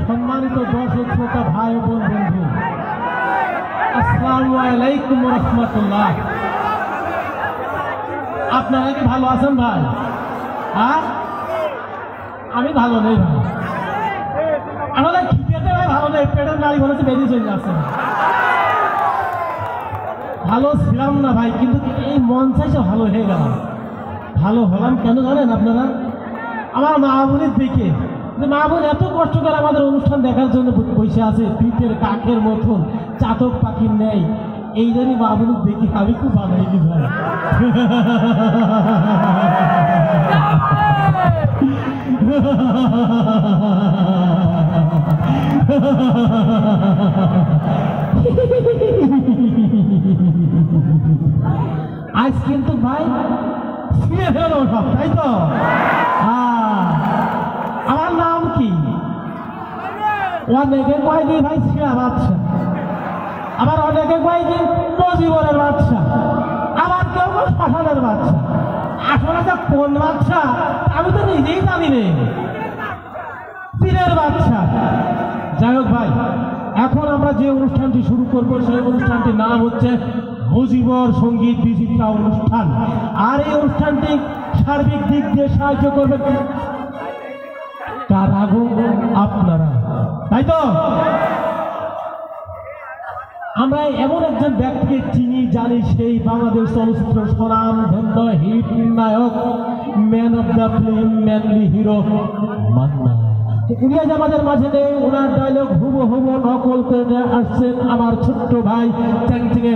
সম্মানিত দর্শক শ্রোতা ভাই বোন বন্ধু, আসসালামু আলাইকুম ওয়া রাহমাতুল্লাহ। আপনারা কি ভালো আছেন ভাই? হ্যাঁ, আমি ভালো নেই ভাই। আমাদের খিদেতে ভাই ভালো নেই, পেটের গাড়ি বলেছে বেরিয়ে চলে যাচ্ছে। ভালো ছিলাম না ভাই, কিন্তু এই মন চাইছে ভালো হয়ে গেল। ভালো হলাম কেন জানেন আপনারা? আমার মা বোনের দিকে মা বোন এত কষ্ট করে আমাদের অনুষ্ঠান দেখার জন্য বসে আছে, পিঠের কাকের মতন, চাতক পাখির নেই। এই জন্যই মা বোনের দেখি আমি খুব ভালো হয়েছি ভাই। আজ কিন্তু ভাই ছিঁড়ে ফেলো সব, তাই তো? আমার নাম কি? অনেকে কয় দিন ভাই ছিঁড়া বাচ্চা, আবার অনেকে কয় দিন মজিবরের বাচ্চা, আবার কেউ কেউ শ্মশানের বাচ্চা। আসলে যে কোন বাচ্চা আমি তো নিজেই জানি রে। পীরের বাচ্চা। যাই হোক ভাই, এখন আমরা যে অনুষ্ঠানটি শুরু করবো সেই অনুষ্ঠানটির নাম হচ্ছে মুজিবর সঙ্গীত বিচিত্রা অনুষ্ঠান। আর এই অনুষ্ঠানটি সার্বিক দিক দিয়ে সাহায্য করবে কারা গো? আপনারা, তাই তো? আমরা এমন একজন ব্যক্তিকে চিনি জানি, সেই বাংলাদেশ চলচ্চিত্র স্বনাম ধন্য হিট নায়ক, man of the film, manly hero Manna. উনি আজ আমাদের মাঝে নেই। ওনার ডায়লগ হুবহু নকল করে আসছেন আমার ছোট্ট ভাই চ্যাংচিঙে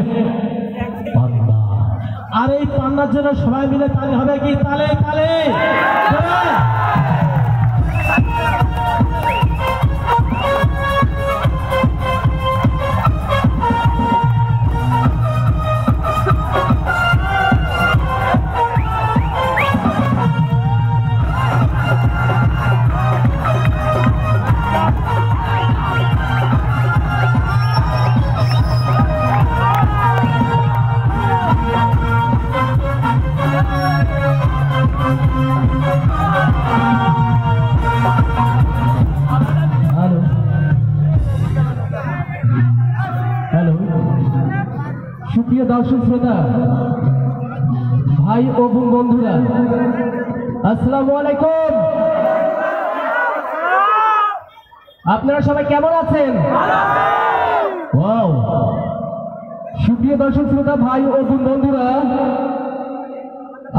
পান্না। আর এই পান্নার জন্য সবাই মিলে তালে হবে কি? তালে তালে। সুপ্রিয় দর্শক শ্রোতা ভাই ও বোন বন্ধুরা, আসসালামু আলাইকুম। আপনারা সবাই কেমন আছেন? সুপ্রিয় দর্শক শ্রোতা ভাই ও বোন বন্ধুরা,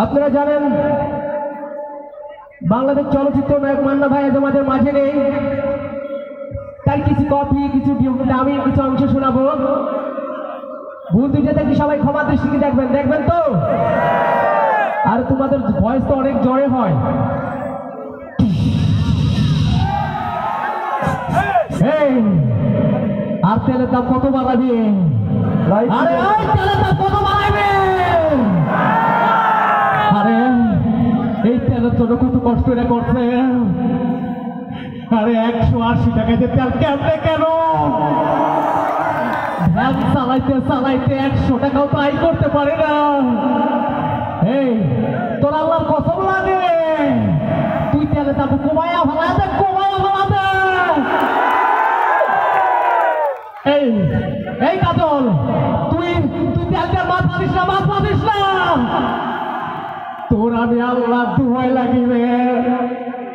আপনারা জানেন বাংলাদেশ চলচ্চিত্র নায়ক মান্না ভাই আজ আমাদের মাঝে নেই। তাই কিছু কপি, কিছু দামি কিছু অংশ শোনাবো। ভুল দুইটা দেখি সবাই ক্ষমা দৃষ্টিকে দেখবেন, দেখবেন তো? আর তোমাদের ভয়েস তো অনেক জোরে হয়। আর তেলের দাম কত বাড়াবে? আরে তেলের দাম কত বাড়াবে? আরে এই তেলের জন্য কত কষ্ট এটা করছে। আরে 180 টাকাতে তেল কেমনে কেন? ভ্যান চালাইতে চালাইতে 100 টাকাও তো আয় করতে পারে না। এই তোর আল্লাহর কসম লাগে, তুই তেলে তাকে কমায়া ভালা দে, কমায়া ভালা দে। এই কাজল, তুই তেলটা মাছ পাবিস না, মাছ পাবিস না। তোর আমি আল্লাহ দুহাই লাগিবে,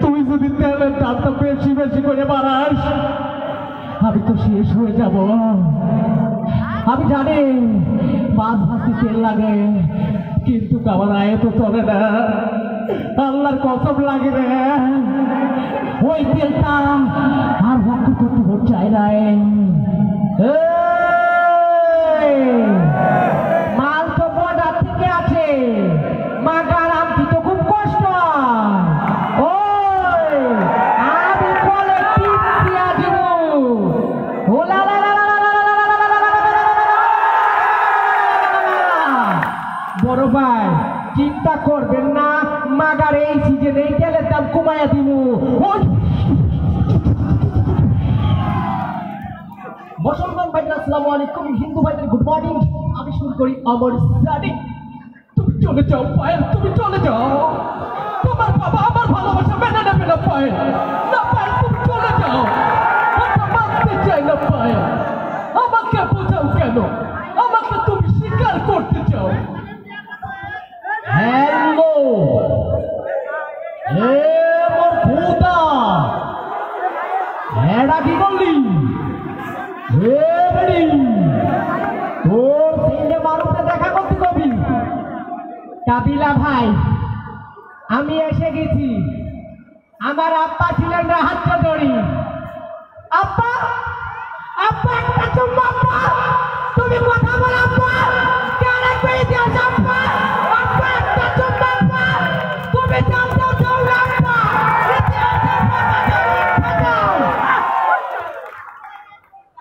তুই যদি তেলের দামটা বেশি বেশি করে বাড়াস আমি তো শেষ হয়ে যাব। আমি জানি মাছ ভাজি তেল লাগে, কিন্তু আমার আয় তো চলে না। আল্লাহর কসম লাগে রে, ওই তেলটা আর ভক্তি করতে চাই না। মাল তো বর্ডার থেকে আছে, মাগার আনতে তো খুব কষ্ট। আমি বলে দিয়া দিব। বড় ভাই চিন্তা করবেন না, মাগার এই সিজনে এই তেলের দাম কমাইয়া দিব। মুসলমান ভাইরা আসসালামু আলাইকুম, হিন্দু ভাইদের গুড মর্নিং। আমি শুরু করি আমার স্টাডি। চলে যাও পায়েল, তুমি চলে যাও। তোমার বাবা আমার ভালোবাসা মেনে নেবে না পায়েল। না পায়েল, তুমি চলে যাও। কথা মানতে চাই না পায়েল। আমাকে বোঝাও কেন? আমাকে তুমি স্বীকার করতে চাও। হ্যালো, হে মোর খোদা, এটা কি করলি? হে বেড়ি, তোর সিনে মারুতে দেখা করতে কবি। কাবিলা ভাই, আমি এসে গেছি। আমার আব্বা ছিলেন রাহাত চৌধুরী। আব্বা, আব্বা একটা চুম্মা। আব্বা তুমি কথা বল। আব্বা কেন পেয়ে আব্বা? আব্বা একটা চুম্মা। আব্বা তুমি জানতে চাও না? আব্বা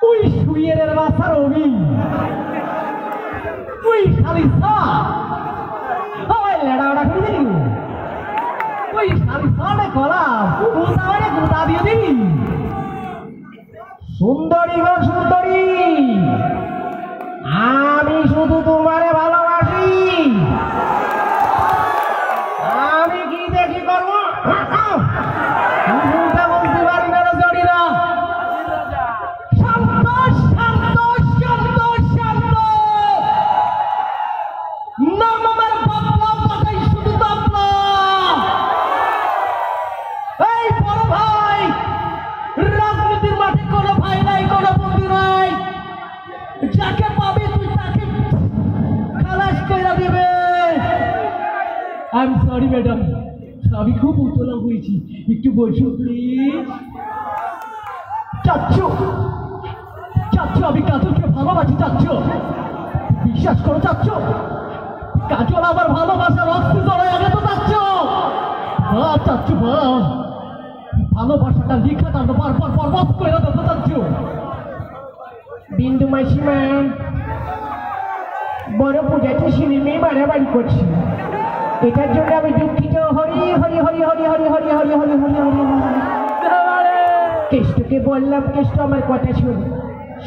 ওই শুয়ের বাসার অভি, ওই খালি সা ওই লেড়া ওটা করে দিবি। ওই খালি সাড়ে কলা গুতা দিয়ে দিবি। সুন্দরী গো সুন্দরী, আমি শুধু তোমারে ভালোবাসি। আমি কি দেখি করবো বলতে পারি না জড়ি না। শান্ত শান্ত শান্ত শান্ত। নাম আমার বাপলা, কথাই শুধু বাপলা। এই বড় ভাই, রাজনীতির মাঠে কোনো ভাই নাই, কোনো বন্ধু নাই। যাকে পাবি তুই তাকে খালাস করে দেবে। আই এম সরি ম্যাডাম, আমি খুব উতলা হয়েছি, একটু বসুন প্লিজ। চাচ্ছ চাচ্ছ আমি কাজলকে ভালোবাসি। চাচ্ছ, বিশ্বাস করো চাচ্ছ, কাজল আমার ভালোবাসার অস্তি জড়ায় আগে তো চাচ্ছ। চাচ্ছ ভালোবাসাটা লিখাটা বারবার বরবাদ করে দিতে চাচ্ছ। বিন্দু মাসিমা, বড় পূজাতে শিবের মেয়ে বাড়াবাড়ি করছি, এটার জন্য আমি দুঃখিত। হরি হরি হরি হরি হরি হরি হরি হরি হরি হরি হরি। কেষ্টকে বললাম, কেষ্ট আমার কথা শুন,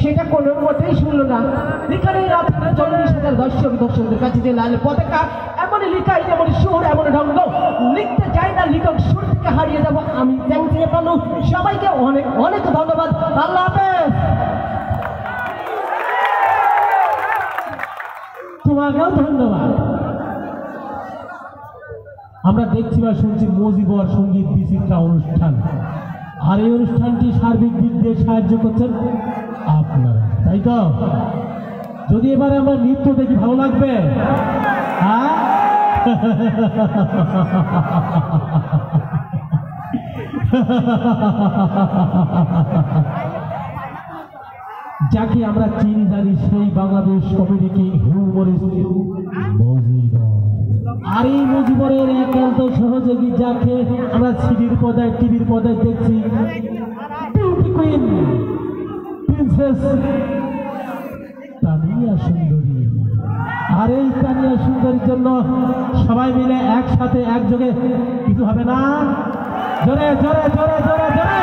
সেটা কোনো মতেই শুনলো না। এখানে রাত্রে 40,000 দর্শকদের কাছে যে লাল পতাকা, এমন লিখাই, এমন সুর, এমন ঢঙ্গ, লিখতে চাই না লিখক, সুর থেকে হারিয়ে যাবো আমি। চ্যাং থেকে পালু, সবাইকে অনেক অনেক ধন্যবাদ। আল্লাহ হাফেজ। তোমাকেও ধন্যবাদ। আমরা দেখছি বা শুনছি মজিবর সঙ্গীত বিচিত্রা অনুষ্ঠান, আর এই অনুষ্ঠানটি সার্বিক দিক দিয়ে সাহায্য করছেন আপনারা, তাই তো? যদি এবারে আমরা নৃত্য দেখি ভালো লাগবে? হ্যাঁ, যাকে আমরা চিনি জানি, সেই বাংলাদেশ কমেডি কিং হিউমারিস্ট মজিবর। আর এই মজিবরের একান্ত সহযোগী, যাকে আমরা সিডির পর্দায়, টিভির পর্দায় দেখছি, বিউটি কুইন প্রিন্সেস তানিয়া সুন্দরী। আর এই তানিয়া সুন্দরীর জন্য সবাই মিলে একসাথে একযোগে কিছু হবে না? জোরে জোরে জোরে জোরে জোরে।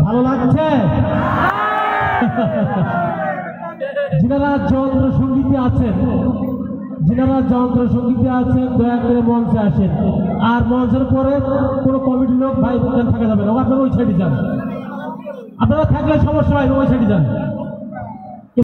ভালো লাগছে? যিনারা যন্ত্র সঙ্গীতে আছেন, দয়া করে মঞ্চে আসেন। আর মঞ্চের পরে কোনো কমিটির লোক ভাই থাকা যাবে না, আপনারা ওই সাইডে যান। আপনারা থাকলে সমস্যা হয়, ওই সাইডে যান।